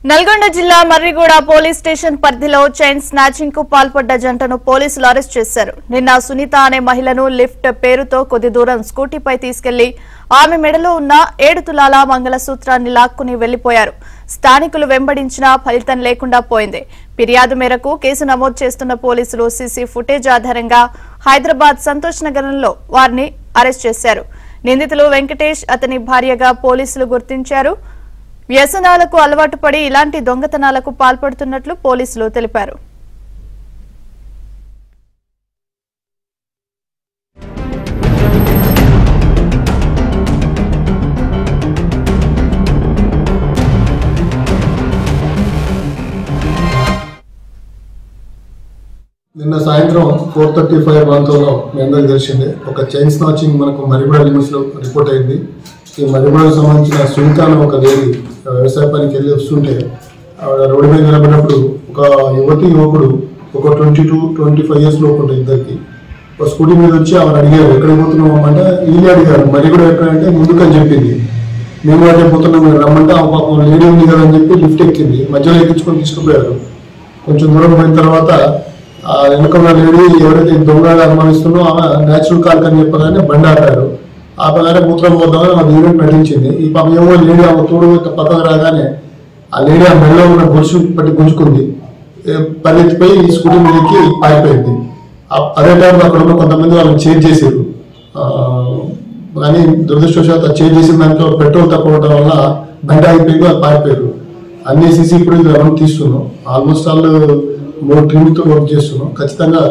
నల్గొండ జిల్లా Marriguda police station పరిధిలో chain snatching కు పాల్పడ్డ జంటను పోలీసులు అరెస్ట్ చేశారు. నిన్న సునీత అనే మహిళను లిఫ్ట్ పేరుతో కొద్ది దూరం స్కూటీపై తీసుకెళ్లి ఆమె మెడలో ఉన్న 7 తులాల మంగళసూత్రాన్ని లాక్కుని వెళ్లిపోయారు. స్థానికులు వెంబడించినా ఫలితం లేకుండా పోయింది. ఫిర్యాదు మేరకు కేసు నమోదు చేస్తున్న పోలీసులు సీసీ ఫుటేజ్ ఆధారంగా హైదరాబాద్ సంతోష్ నగరంలో వారిని అరెస్ట్ చేశారు. నిందితులు వెంకటేష్, అతని భార్యగా పోలీసులు గుర్తించారు. వ్యసనాలకు అలవాటు పడి ఇలాంటి దొంగతనాలకు పాల్పడుతున్నట్లు పోలీసులు తెలిపారు. నిన్న సాయంత్రం 4:35 ప్రాంతంలో మీ అందరికీ తెలిసిందే ఒక చైన్ స్నాచింగ్ మనకు మర్రిగూడ లిమిట్స్ లో రిపోర్ట్ అయింది. ఈ మర్రిగూడకు సంబంధించిన సునీత అనే ఒక లేడీ వ్యవసాయ పనికి వెళ్ళి వస్తుంటే రోడ్డు మీద నిలబడినప్పుడు ఒక యువకుడు ఒక 22-25 ఇయర్స్ లోపు ఉంటుంది ఇద్దరికి ఒక స్కూటీ మీద వచ్చి ఆమెను అడిగారు, ఎక్కడికి పోతున్నాం అంటే వీళ్ళే అడిగారు, మర్రిగూడ ఎక్కడంటే ముందుకని చెప్పింది. మేము అటే పోతున్నాం, మీరు రమ్మంటే ఆ పాపం లేడీ ఉంది కదా అని చెప్పి లిఫ్ట్ ఎక్కింది. మధ్యలో ఎక్కించుకొని తీసుకుపోయారు. కొంచెం దూరం పోయిన తర్వాత వెనుకన్న లేడీ ఎవరైతే దొంగగా అనుమానిస్తుందో ఆమె న్యాచురల్ కాల్ అని చెప్పగానే బండి ఆపారు. ఆపగానే మూత్రం పోద్దామని ఆమె యూనిట్ నటించింది. ఈ పాప ఏమో లేడీ ఆమె తోడు పక్కకు రాగానే ఆ లేడీ ఆ మెడలో ఉన్న గొలుసు పట్టి గుంజుకుంది. పరిగెత్తిపోయి ఈ స్కూటీ మీదకి పారిపోయింది. అదే టైంలో అక్కడ ఉన్న కొంతమంది వాళ్ళని చేంజ్ చేశారు. కానీ దురదృష్టవశాత్తు చేంజ్ చేసిన దాంట్లో పెట్రోల్ తక్కువ ఉండటం వల్ల బండి ఆగిపోయింది, వాళ్ళు పారిపోయారు. అన్ని సీసీ ఇప్పుడు మనం తీస్తున్నాం. ఆల్మోస్ట్ వాళ్ళు 3 టీంలతో వర్క్ చేస్తున్నాం. ఖచ్చితంగా